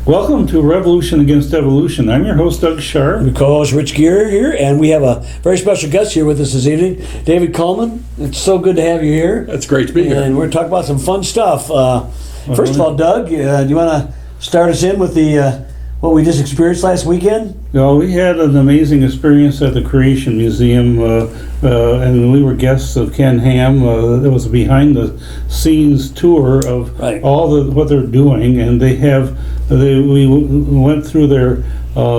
Welcome to Revolution Against Evolution. I'm your host, Doug Sharp. We co-host Rich Gear here, and we have a very special guest here with us this evening, David Coleman. It's so good to have you here. It's great to be here. And we're going to talk about some fun stuff. First of all, Doug, do you want to start us in with the what we just experienced last weekend? Well, we had an amazing experience at the Creation Museum, and we were guests of Ken Ham. It was a behind-the-scenes tour of what they're doing, and we went through their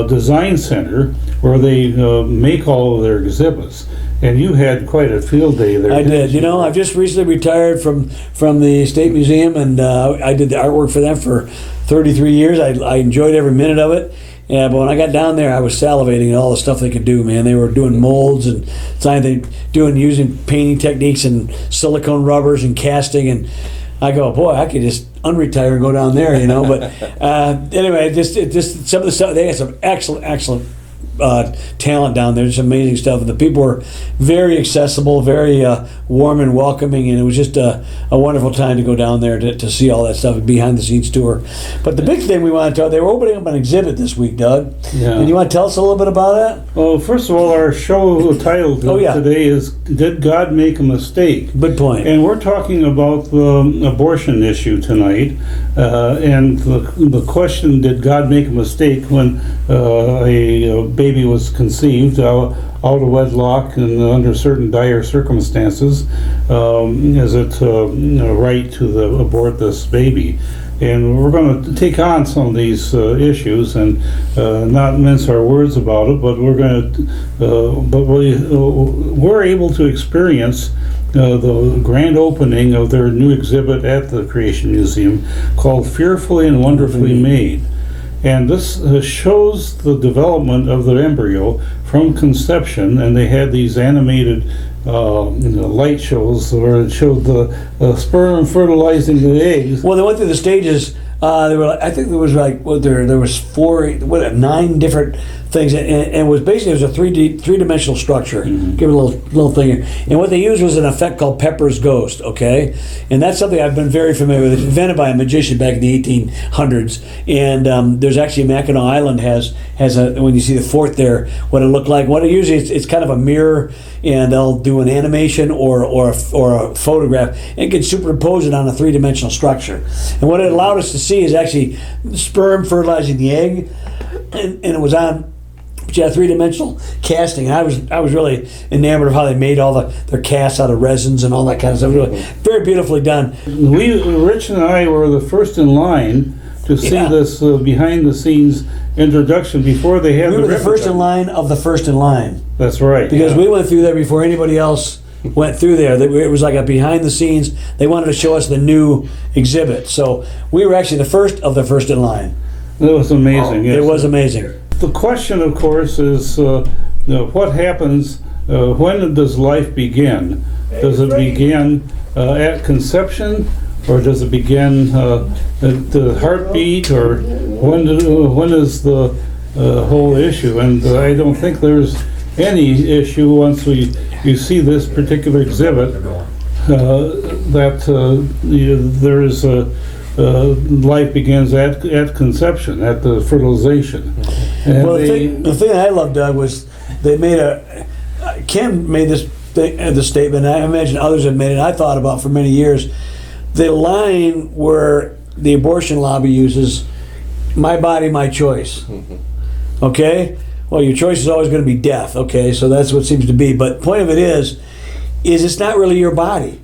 design center where they make all of their exhibits. And you had quite a field day there. I did. You know, I've just recently retired from the State Museum, and I did the artwork for them for 33 years. I enjoyed every minute of it. Yeah, but when I got down there, I was salivating at all the stuff they could do, man. They were doing molds and using painting techniques and silicone rubbers and casting, and I go, boy, I could just unretire and go down there, you know. But anyway, just some of the stuff, they had some excellent talent down there. Just amazing stuff. And the people were very accessible, very warm and welcoming, and it was just a wonderful time to go down there to see all that stuff, behind the scenes tour. But the big thing we want to tell, they were opening up an exhibit this week, Doug. Yeah. And you want to tell us a little bit about that? Well, first of all, our show title today is Did God Make a Mistake? Good point. And we're talking about the abortion issue tonight, and the question, did God make a mistake when a baby was conceived out of wedlock and under certain dire circumstances? Is it right to abort this baby? And we're going to take on some of these issues and not mince our words about it, but we're able to experience the grand opening of their new exhibit at the Creation Museum called Fearfully and Wonderfully Made. And this shows the development of the embryo from conception, and they had these animated light shows where it showed the sperm fertilizing the eggs. Well, they went through the stages. I think there was there was 9 different things, and it was basically a three-dimensional structure. Mm-hmm. Give it a little thing here. And what they used was an effect called Pepper's Ghost. Okay, and that's something I've been very familiar with. It's invented by a magician back in the 1800s, and there's actually Mackinac Island has when you see the fort there, what it looked like. What it usually it's kind of a mirror, and they'll do an animation or a photograph and can superimpose it on a three-dimensional structure. And what it allowed us to see is actually sperm fertilizing the egg, and it was on three-dimensional casting. I was really enamored of how they made all their casts out of resins and all that kind of stuff. Really, very beautifully done. Rich and I were the first in line to see this behind-the-scenes introduction before they had. We were the first in line of the first in line. That's right. Because we went through there before anybody else went through there. It was like a behind the scenes. They wanted to show us the new exhibit, so we were actually the first of the first in line. It was amazing. Yes. It was amazing. The question, of course, is what happens? When does life begin? Does it begin at conception, or does it begin at the heartbeat, or when is the whole issue? And I don't think there's any issue once you see this particular exhibit that there is life begins at conception, at the fertilization. And well, the thing I loved, Doug, was they made Kim made the statement, and I imagine others have made it, I thought about for many years, the line where the abortion lobby uses, my body, my choice. Okay? Well, your choice is always going to be death, okay? So that's what it seems to be. But the point of it is it's not really your body.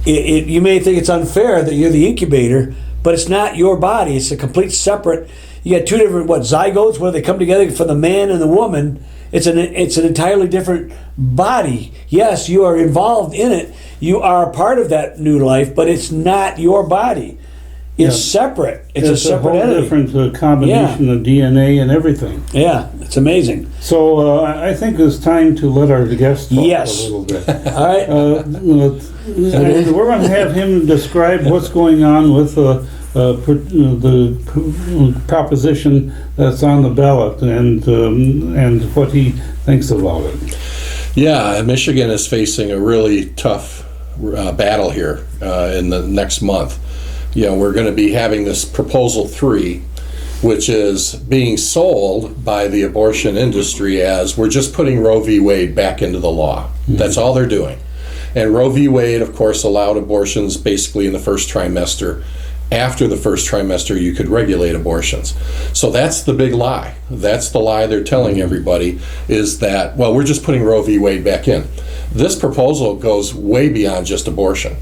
You may think it's unfair that you're the incubator, but it's not your body. It's a complete separate. You got 2 different zygotes where they come together for the man and the woman. It's an entirely different body. Yes, you are involved in it. You are a part of that new life, but it's not your body. It's separate. It's a separate entity. Different combination of DNA and everything. Yeah, it's amazing. So I think it's time to let our guest talk a little bit. All right. We're going to have him describe what's going on with the proposition that's on the ballot and what he thinks about it. Yeah, Michigan is facing a really tough battle here in the next month. You know, we're going to be having this Proposal 3, which is being sold by the abortion industry as we're just putting Roe v. Wade back into the law. That's all they're doing. And Roe v. Wade, of course, allowed abortions basically in the first trimester. After the first trimester, you could regulate abortions. So that's the big lie. That's the lie they're telling everybody, is that, well, we're just putting Roe v. Wade back in. This proposal goes way beyond just abortion.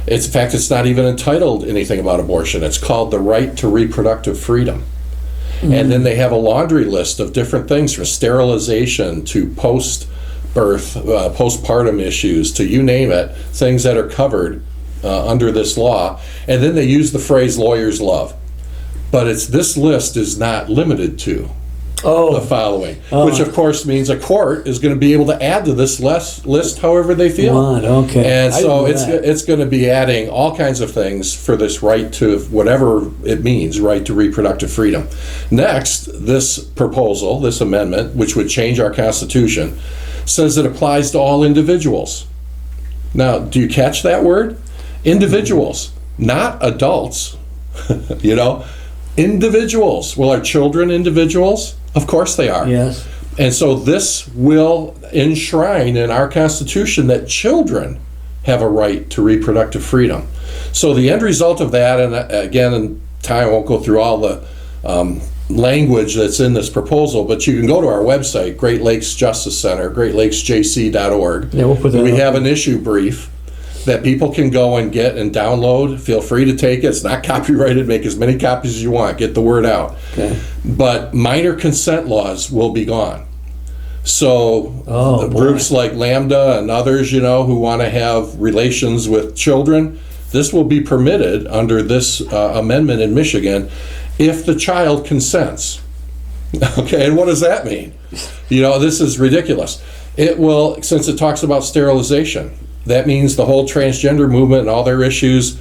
In fact, it's not even entitled anything about abortion. It's called the right to reproductive freedom. And then they have a laundry list of different things, from sterilization to post-birth, postpartum issues, to you name it, things that are covered under this law. And then they use the phrase lawyers love. But this list is not limited to the following, which of course means a court is going to be able to add to this list however they feel. Okay. And so it's going to be adding all kinds of things for this right to, whatever it means, right to reproductive freedom. Next, this proposal, this amendment, which would change our Constitution, says it applies to all individuals. Now, do you catch that word? Individuals, not adults. You know, individuals. Well, are children individuals? Of course they are. Yes. And so this will enshrine in our Constitution that children have a right to reproductive freedom. So the end result of that, and again, in time I won't go through all the language that's in this proposal, but you can go to our website, Great Lakes Justice Center, greatlakesjc.org. Yeah, we'll put that We up. have an issue brief that people can go and get and download. Feel free to take it. It's not copyrighted. Make as many copies as you want. Get the word out. Okay. But minor consent laws will be gone. So groups like Lambda and others, you know, who want to have relations with children, this will be permitted under this amendment in Michigan if the child consents. Okay, and what does that mean? You know, this is ridiculous. It will, since it talks about sterilization, that means the whole transgender movement and all their issues,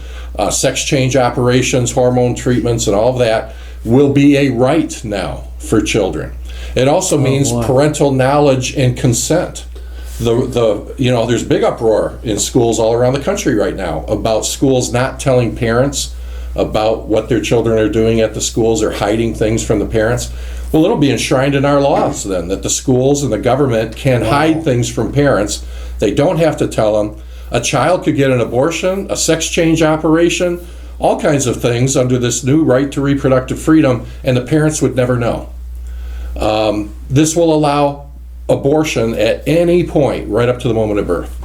sex change operations, hormone treatments, and all of that will be a right now for children. It also means parental knowledge and consent. There's big uproar in schools all around the country right now about schools not telling parents about what their children are doing at the schools, or hiding things from the parents. Well, it'll be enshrined in our laws then, that the schools and the government can hide things from parents. They don't have to tell them. A child could get an abortion, a sex change operation, all kinds of things under this new right to reproductive freedom, and the parents would never know. This will allow abortion at any point, right up to the moment of birth.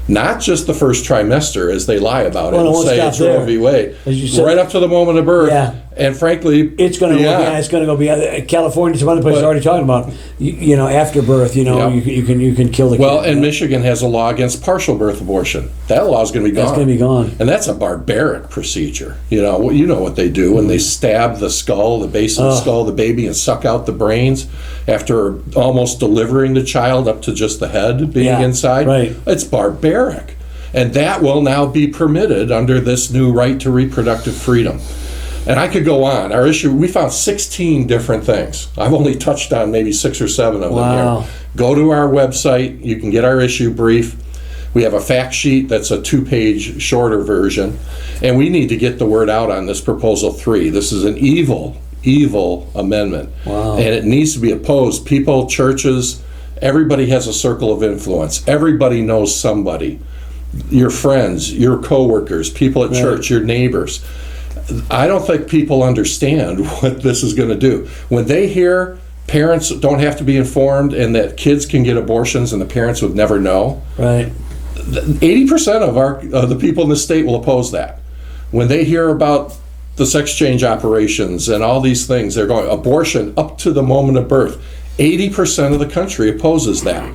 Not just the first trimester, as they lie about it and say it's Roe v. Wade. Right up to the moment of birth. Yeah. And frankly, it's going to go. Yeah, it's going to go beyond. California, some other places already talking about. You know, after birth, you know, you can kill the kid. Well, and Michigan has a law against partial birth abortion. That law is going to be gone. That's going to be gone. And that's a barbaric procedure. You know what they do when they stab the skull, the base of the skull of the baby, and suck out the brains after almost delivering the child up to just the head being inside. Right. It's barbaric. And that will now be permitted under this new right to reproductive freedom. And I could go on. Our issue, we found 16 different things. I've only touched on maybe 6 or 7 of them here. Go to our website. You can get our issue brief. We have a fact sheet that's a 2-page shorter version. And we need to get the word out on this Proposal 3. This is an evil, evil amendment. And it needs to be opposed. People, churches, everybody has a circle of influence. Everybody knows somebody. Your friends, your coworkers, people at church, your neighbors. I don't think people understand what this is going to do. When they hear parents don't have to be informed and that kids can get abortions and the parents would never know, 80% of the people in the state will oppose that. When they hear about the sex change operations and all these things, they're going, abortion up to the moment of birth. 80% of the country opposes that.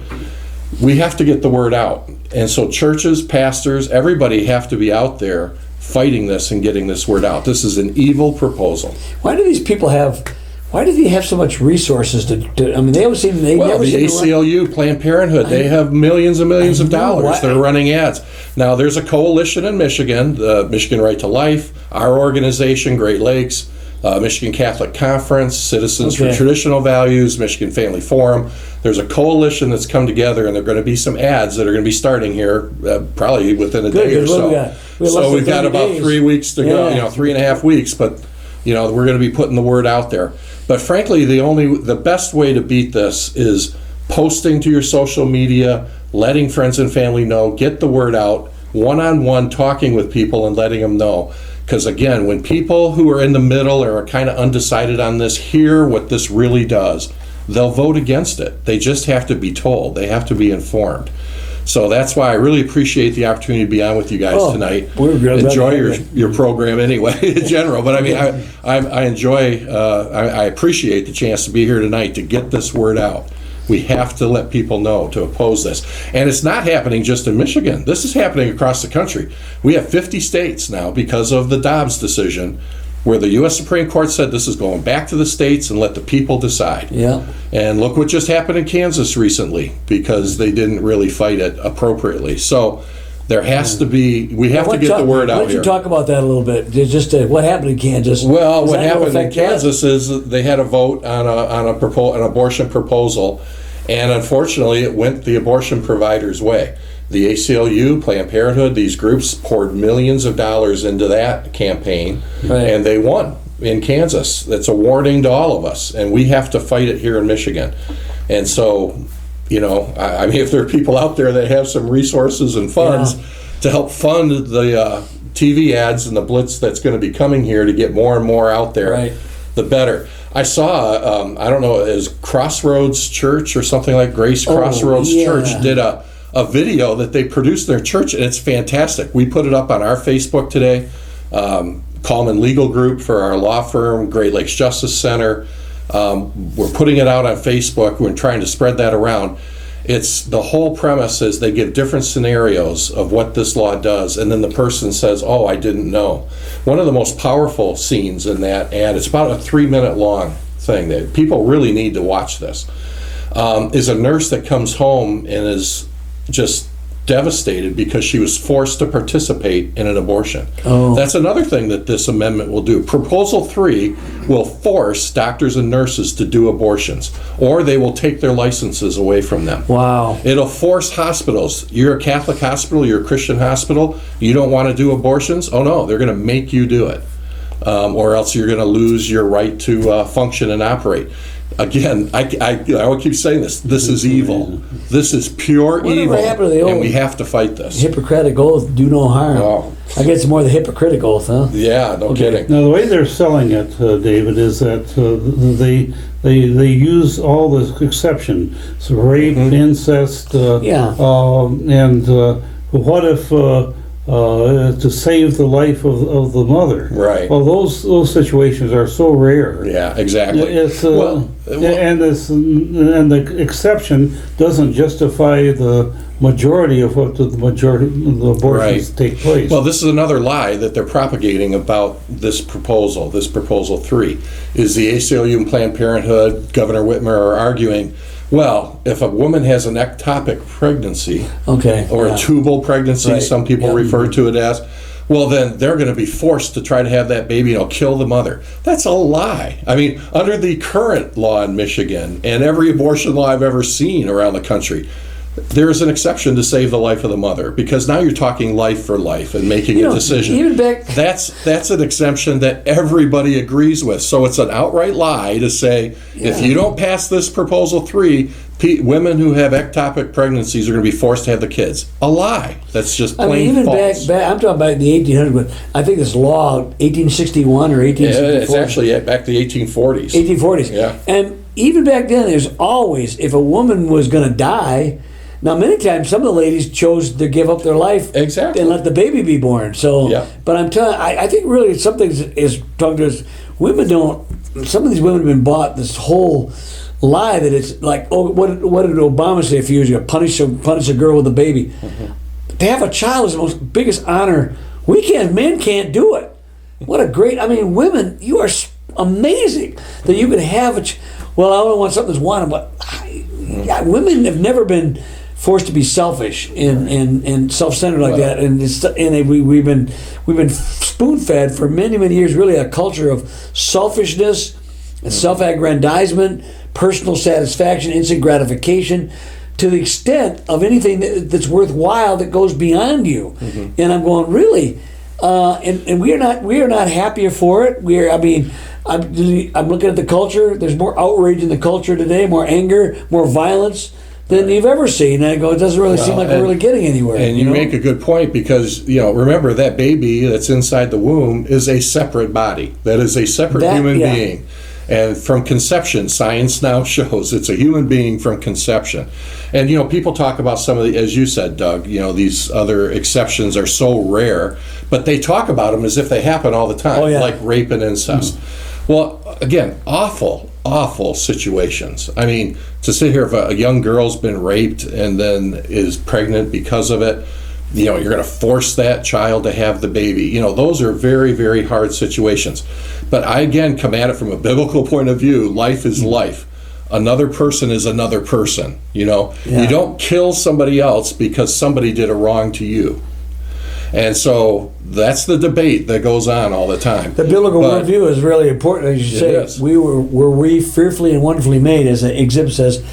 We have to get the word out. And so churches, pastors, everybody have to be out there fighting this and getting this word out. This is an evil proposal. Why do these people have? Why do they have so much resources to I mean, they always seem. The ACLU, Planned Parenthood, they have millions and millions of dollars. They're running ads. Now, there's a coalition in Michigan, the Michigan Right to Life, our organization, Great Lakes, Michigan Catholic Conference, Citizens for Traditional Values, Michigan Family Forum. There's a coalition that's come together, and there are going to be some ads that are going to be starting here probably within a day or so. So we've got about 3 weeks to go, 3.5 weeks. But You know, we're going to be putting the word out there. But frankly, the best way to beat this is posting to your social media, letting friends and family know, get the word out, one-on-one talking with people and letting them know. Because again, when people who are in the middle or are kind of undecided on this hear what this really does, they'll vote against it. They just have to be told. They have to be informed. So that's why I really appreciate the opportunity to be on with you guys tonight. Enjoy your program anyway in general. But I mean, I enjoy, I appreciate the chance to be here tonight to get this word out. We have to let people know to oppose this. And it's not happening just in Michigan. This is happening across the country. We have 50 states now because of the Dobbs decision, where the U.S. Supreme Court said this is going back to the states and let the people decide. Yeah. And look what just happened in Kansas recently, because they didn't really fight it appropriately. So there has to be, we have to get the word out here. Why don't you talk about that a little bit? Just what happened in Kansas? Well, what happened in Kansas is they had a vote on an abortion proposal, and unfortunately it went the abortion provider's way. The ACLU, Planned Parenthood, these groups poured millions of dollars into that campaign, and they won in Kansas. That's a warning to all of us, and we have to fight it here in Michigan. And so, you know, I mean, if there are people out there that have some resources and funds to help fund the TV ads and the blitz that's going to be coming here to get more and more out there, the better. I saw, I don't know, is Crossroads Church or something like Grace Crossroads Church did a video that they produced in their church, and it's fantastic. We put it up on our Facebook today. Coleman Legal Group for our law firm, Great Lakes Justice Center. We're putting it out on Facebook. We're trying to spread that around. It's the whole premise is they give different scenarios of what this law does, and then the person says, "Oh, I didn't know." One of the most powerful scenes in that ad, it's about a 3-minute long thing that people really need to watch this, is a nurse that comes home and is just devastated because she was forced to participate in an abortion. That's another thing that this amendment will do. Proposal 3 will force doctors and nurses to do abortions, or they will take their licenses away from them. Wow. It'll force hospitals. You're a Catholic hospital, you're a Christian hospital, you don't want to do abortions? Oh no, they're going to make you do it. Or else you're going to lose your right to function and operate. Again, I will keep saying this. This is evil. This is pure evil, and we have to fight this. Hippocratic oath, do no harm. Oh. I guess it's more the Hippocratic oath, huh? Yeah, no kidding. Now, the way they're selling it, David, is that they use all the exception. So rape, incest, and what if... to save the life of the mother. Right. Well, those situations are so rare. Yeah, exactly. It's, and the exception doesn't justify the majority of what the majority of the abortions take place. Well, this is another lie that they're propagating about this proposal. This proposal 3 is the ACLU and Planned Parenthood, Governor Whitmer are arguing, well, if a woman has an ectopic pregnancy, or a tubal pregnancy, some people refer to it as, well, then they're going to be forced to try to have that baby, kill the mother. That's a lie. I mean, under the current law in Michigan and every abortion law I've ever seen around the country, there is an exception to save the life of the mother, because now you're talking life for life and making a decision. Even back, that's an exemption that everybody agrees with. So it's an outright lie to say if you don't pass this proposal 3, women who have ectopic pregnancies are going to be forced to have the kids. A lie. That's just plain even false. back, I'm talking about the 1800s, but I think this law, 1861 or 1864. It's actually back to the 1840s. 1840s. Yeah. And even back then, there's always, if a woman was going to die. Now, many times, some of the ladies chose to give up their life and let the baby be born. So, but I'm telling, I think really something is talking to us. Women don't. Some of these women have been bought this whole lie that it's like, oh, what did Obama say a few years ago? Punish a girl with a baby. To have a child is the most biggest honor. Men can't do it. What a great. I mean, women, you are amazing that you can have a. Well, I don't want something that's wanted, but women have never been forced to be selfish and self-centered like that, and we've been spoon-fed for many years. Really, a culture of selfishness, self-aggrandizement, personal satisfaction, instant gratification, to the extent of anything that's worthwhile that goes beyond you. And I'm going, really, and we are not happier for it. I'm looking at the culture. There's more outrage in the culture today, more anger, more violence than you've ever seen. And I go, it doesn't really seem like we're really getting anywhere. And you make a good point, because remember, that baby that's inside the womb is a separate body. That is a separate human being. And from conception, science now shows it's a human being from conception. And people talk about some of the, as you said, Doug, these other exceptions are so rare, but they talk about them as if they happen all the time, like rape and incest. Well, again, awful situations. I mean, to sit here, if a young girl's been raped and then is pregnant because of it, you're going to force that child to have the baby. Those are very, very hard situations. But I, again, come at it from a biblical point of view. Life is life. Another person is another person. You don't kill somebody else because somebody did a wrong to you. And so that's the debate that goes on all the time. The biblical worldview is really important. As you say, were we fearfully and wonderfully made, as the exhibit says,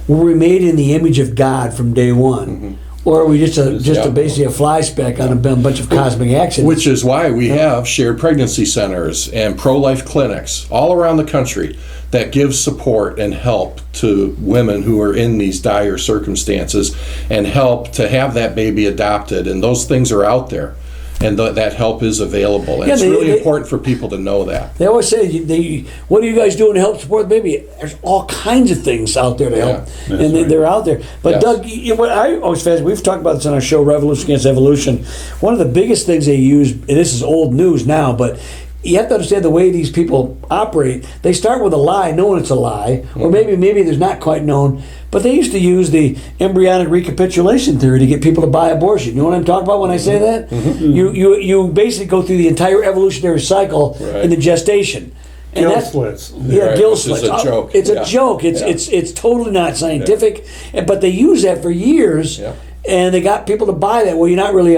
were we made in the image of God from day one? Mm-hmm. Or are we basically a fly speck on a bunch of cosmic accidents? Which is why we have shared pregnancy centers and pro-life clinics all around the country that give support and help to women who are in these dire circumstances, and help to have that baby adopted. And those things are out there. And that help is available. And it's really important for people to know that. They always say, what are you guys doing to help support the baby? There's all kinds of things out there to help. And they're out there. But Doug, what I always fascinated, we've talked about this on our show, Revolution Against Evolution. One of the biggest things they use, and this is old news now, but you have to understand the way these people operate. They start with a lie, knowing it's a lie, or maybe there's not quite known. But they used to use the embryonic recapitulation theory to get people to buy abortion. You know what I'm talking about when I say that? Mm-hmm. You basically go through the entire evolutionary cycle in the gestation. And gill slits. Gill slits. It's a joke. It's a joke. It's totally not scientific. But they use that for years, and they got people to buy that. Well, you're not really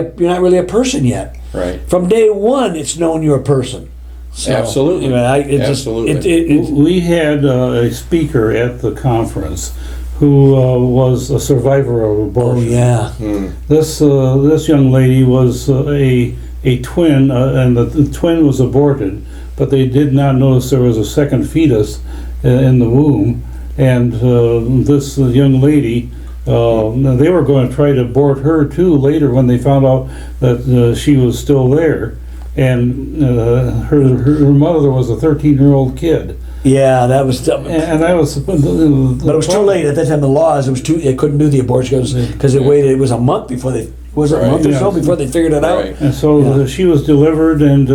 a person yet. Right. From day one, it's known you're a person. So, absolutely. We had a speaker at the conference who was a survivor of abortion. Oh yeah. This young lady was a twin, and the twin was aborted, but they did not notice there was a second fetus in the womb. And this young lady, they were going to try to abort her too later when they found out that she was still there. And her mother was a 13-year-old kid. Yeah, that was dumb. And that was. But it was too late at that time. The laws, it was too. They couldn't do the abortion because it waited. It was a month before they. Was it a month or so before they figured it out? And so she was delivered and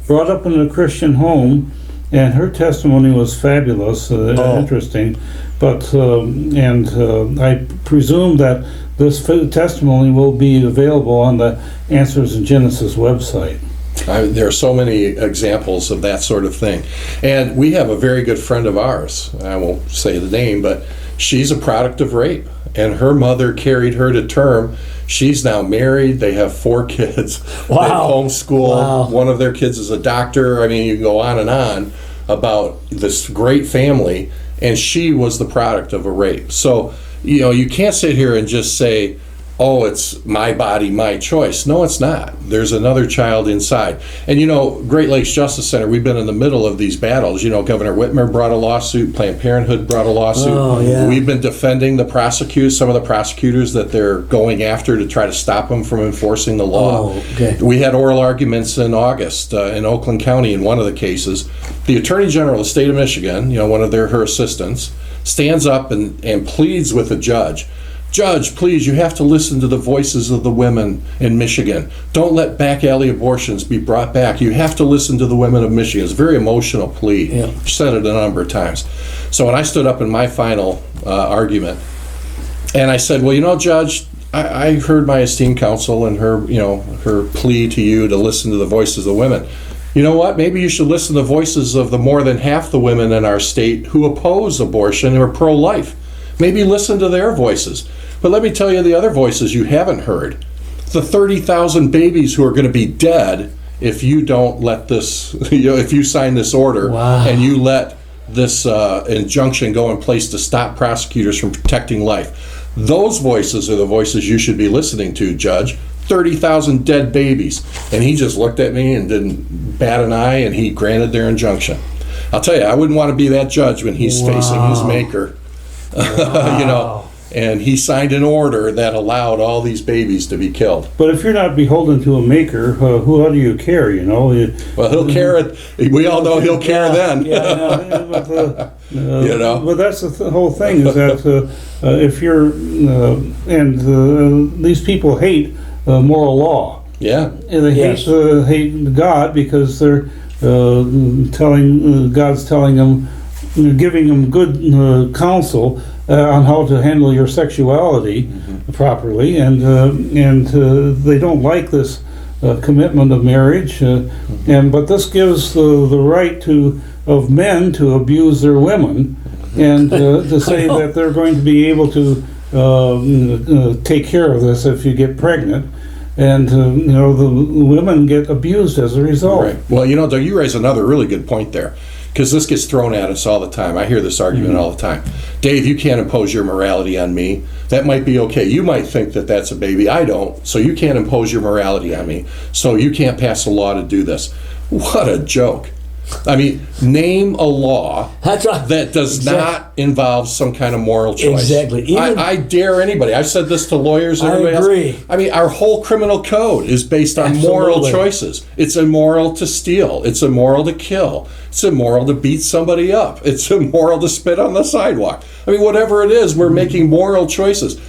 brought up in a Christian home, and her testimony was fabulous, interesting. But I presume that this testimony will be available on the Answers in Genesis website. There are so many examples of that sort of thing. And we have a very good friend of ours, I won't say the name, but she's a product of rape. And her mother carried her to term. She's now married. They have 4 kids. Wow. They homeschool. Wow. One of their kids is a doctor. I mean, you can go on and on about this great family. And she was the product of a rape. So, you can't sit here and just say, oh, it's my body, my choice. No, it's not. There's another child inside. And Great Lakes Justice Center, we've been in the middle of these battles. Governor Whitmer brought a lawsuit, Planned Parenthood brought a lawsuit. Oh, yeah. We've been defending some of the prosecutors that they're going after to try to stop them from enforcing the law. Oh, okay. We had oral arguments in August in Oakland County in one of the cases. The Attorney General of the state of Michigan, one of her assistants, stands up and pleads with the judge. Judge, please, you have to listen to the voices of the women in Michigan. Don't let back alley abortions be brought back. You have to listen to the women of Michigan. It's a very emotional plea. Yeah. I've said it a number of times. So when I stood up in my final argument, and I said, well, Judge, I heard my esteemed counsel and her plea to you to listen to the voices of the women. You know what? Maybe you should listen to the voices of the more than half the women in our state who oppose abortion or pro-life. Maybe listen to their voices. But let me tell you the other voices you haven't heard. The 30,000 babies who are going to be dead if you don't let this, if you sign this order and you let this injunction go in place to stop prosecutors from protecting life. Those voices are the voices you should be listening to, Judge. 30,000 dead babies. And he just looked at me and didn't bat an eye, and he granted their injunction. I'll tell you, I wouldn't want to be that judge when he's facing his maker. You know, and he signed an order that allowed all these babies to be killed. But if you're not beholden to a maker, how do you care, you know? Well, he'll care it. We all know he'll care then. Yeah, I know. You know? But that's the whole thing, is that if you're, these people hate moral law. Yeah. And they hate God because they're God's telling them, giving them good counsel on how to handle your sexuality properly, and they don't like this commitment of marriage, but this gives the right of men to abuse their women, and to say that they're going to be able to take care of this if you get pregnant. And, the women get abused as a result. Right. Well, Doug, you raise another really good point there, because this gets thrown at us all the time. I hear this argument all the time. Dave, you can't impose your morality on me. That might be okay. You might think that that's a baby. I don't. So you can't impose your morality on me. So you can't pass a law to do this. What a joke. I mean, name a law that does not involve some kind of moral choice. Exactly. I dare anybody. I've said this to lawyers and everybody agree. else. I mean, our whole criminal code is based on moral choices. It's immoral to steal. It's immoral to kill. It's immoral to beat somebody up. It's immoral to spit on the sidewalk. I mean, whatever it is, we're making moral choices.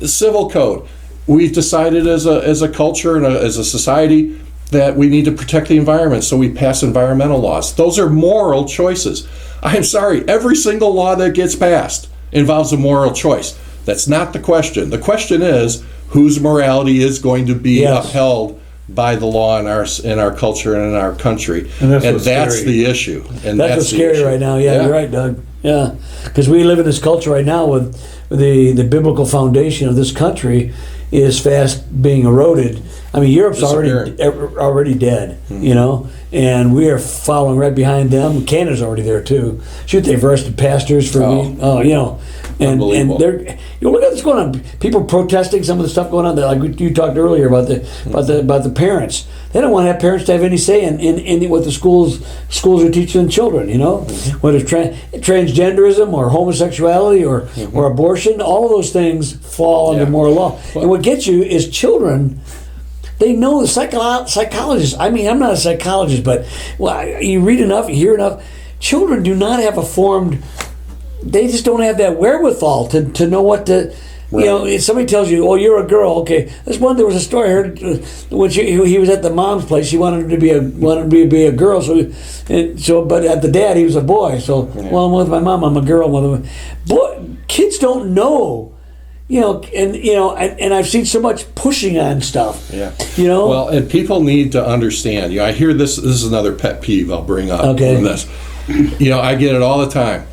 Civil code. We've decided as a culture and as a society that we need to protect the environment, so we pass environmental laws. Those are moral choices. I am sorry, every single law that gets passed involves a moral choice. That's not the question. The question is whose morality is going to be upheld by the law in our culture and in our country, and that's the issue. And that's what's scary right now. Yeah, you're right, Doug. Yeah, because we live in this culture right now with the biblical foundation of this country is fast being eroded. I mean, Europe's already dead, and we are following right behind them. Canada's already there too. Shoot, they've arrested pastors for and they're look at what's going on. People protesting some of the stuff going on there, like you talked earlier about the parents. They don't want to have parents to have any say in what the schools are teaching children. Whether it's transgenderism or homosexuality or abortion, all of those things fall under moral law. And what gets you is children. They know the psychologists. I mean, I'm not a psychologist, but you read enough, you hear enough. Children do not have they just don't have that wherewithal to know what to. Right. If somebody tells you, "Oh, you're a girl," okay. There was a story I heard when he was at the mom's place. She wanted to be a girl, but at the dad he was a boy. So, well, I'm with my mom, I'm a girl. Boy, kids don't know. And I've seen so much pushing on stuff. Yeah. Well, and people need to understand. I hear this. This is another pet peeve I'll bring up from this. I get it all the time.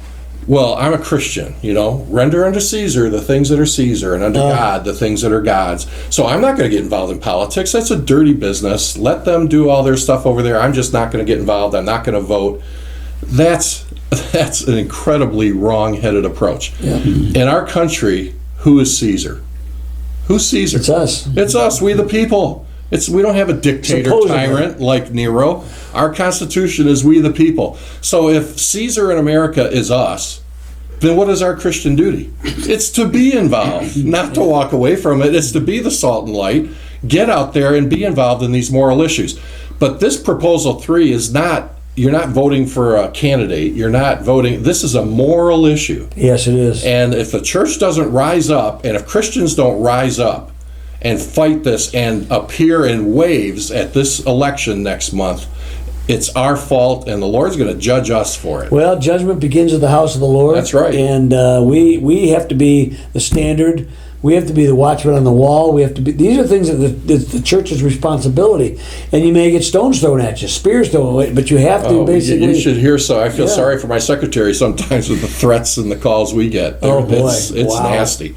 Well, I'm a Christian. Render unto Caesar the things that are Caesar, and unto God the things that are God's. So I'm not going to get involved in politics. That's a dirty business. Let them do all their stuff over there. I'm just not going to get involved. I'm not going to vote. That's an incredibly wrong-headed approach. Yeah. In our country, who is Caesar? Who's Caesar? It's us. It's us, we the people. We don't have a dictator tyrant like Nero. Our Constitution is we the people. So if Caesar in America is us, then what is our Christian duty? It's to be involved, not to walk away from it. It's to be the salt and light, get out there and be involved in these moral issues. But this Proposal 3 is not, you're not voting for a candidate. You're not voting. This is a moral issue. Yes, it is. And if the church doesn't rise up, and if Christians don't rise up and fight this and appear in waves at this election next month, it's our fault, and the Lord's going to judge us for it. Well, judgment begins at the house of the Lord. That's right. And we have to be the standard. We have to be the watchman on the wall. We have to be. These are things that the church's responsibility. And you may get stones thrown at you, spears thrown away, but you have to basically. You should hear. So I feel sorry for my secretary sometimes with the threats and the calls we get. Oh boy, it's nasty.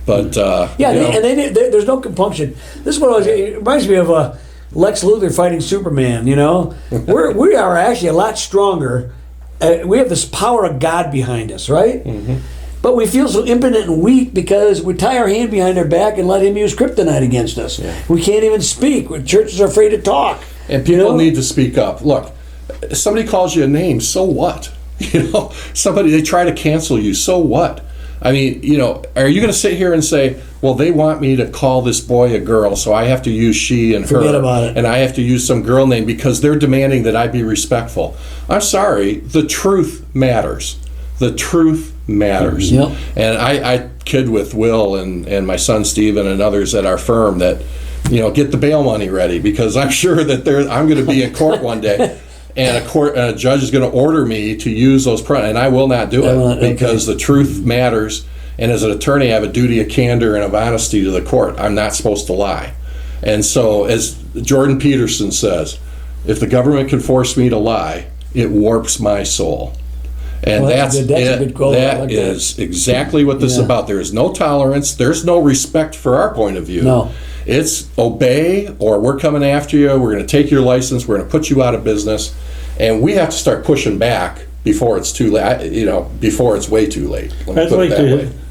But there's no compunction. This is what it reminds me of Lex Luthor fighting Superman. We are actually a lot stronger. We have this power of God behind us, right? Mm-hmm. but we feel so impotent and weak because we tie our hand behind our back and let him use kryptonite against us. We can't even speak. Churches are afraid to talk. And people need to speak up. Look, somebody calls you a name, so what? They try to cancel you, so what? I mean, are you going to sit here and say, well, they want me to call this boy a girl, so I have to use she and her. Forget about it. And I have to use some girl name because they're demanding that I be respectful. I'm sorry, the truth matters. The truth matters. Yep. And I kid with Will and my son Steven and others at our firm that, get the bail money ready because I'm sure that I'm going to be in court one day. And a judge is going to order me to use those and I will not do it because the truth matters. And as an attorney, I have a duty of candor and of honesty to the court. I'm not supposed to lie. And so, as Jordan Peterson says, if the government can force me to lie, it warps my soul. And that's a good quote. That is exactly what this is about. There is no tolerance. There's no respect for our point of view. No. It's obey or we're coming after you. We're going to take your license. We're going to put you out of business. And we have to start pushing back before it's too late, before it's way too late.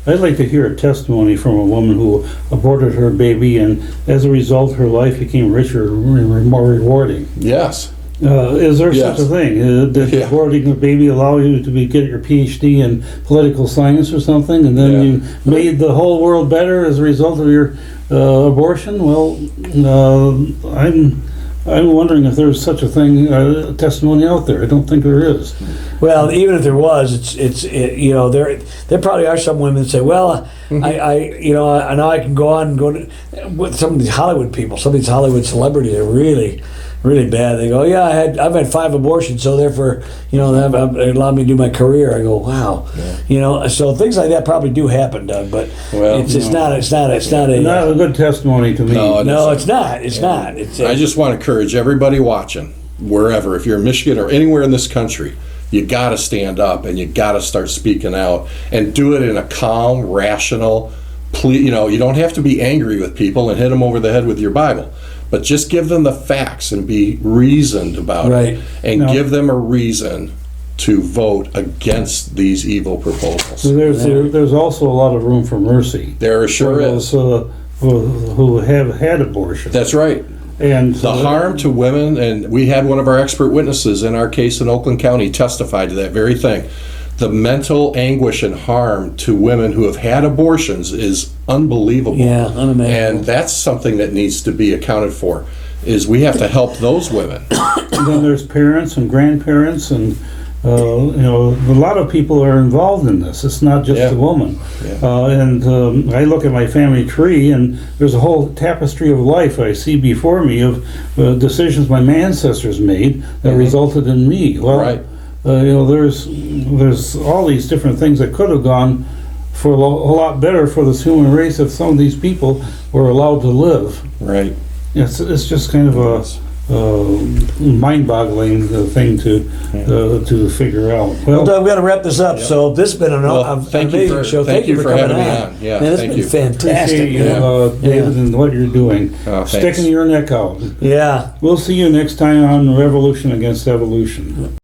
I'd like to hear a testimony from a woman who aborted her baby, and as a result, her life became richer and more rewarding. Yes. Is there such a thing? Did aborting a baby allow you to get your PhD in political science or something, and then you made the whole world better as a result of your abortion? Well, I'm wondering if there's such a thing, a testimony out there. I don't think there is. Well, even if there was, there probably are some women that say, well, I now I can go on and go to with some of these Hollywood people, some of these Hollywood celebrities are really, really bad. They go, I've had 5 abortions, so therefore, it allowed me to do my career. I go, wow, so things like that probably do happen, Doug. But it's not a good testimony to me. No, it's not. It's not. I just want to encourage everybody watching, wherever, if you're in Michigan or anywhere in this country, you got to stand up and you got to start speaking out and do it in a calm, rational. You don't have to be angry with people and hit them over the head with your Bible, but just give them the facts and be reasoned about it, and give them a reason to vote against these evil proposals. So there's also a lot of room for mercy. There sure is. Who have had abortion. That's right. And the harm to women, and we had one of our expert witnesses in our case in Oakland County testify to that very thing. The mental anguish and harm to women who have had abortions is unbelievable. Yeah, unimaginable. And that's something that needs to be accounted for, is we have to help those women. And then there's parents and grandparents and a lot of people are involved in this. It's not just the woman. And I look at my family tree, and there's a whole tapestry of life I see before me of decisions my ancestors made that resulted in me. Well, there's all these different things that could have gone for a lot better for this human race if some of these people were allowed to live. Right. It's just kind of a mind-boggling thing to figure out. Well, Doug, we've got to wrap this up. So this has been an amazing show. Thank you for having me on. Yeah, man, thank you. Fantastic. Appreciate you, David, and what you're doing. Sticking your neck out. Yeah. We'll see you next time on Revolution Against Evolution.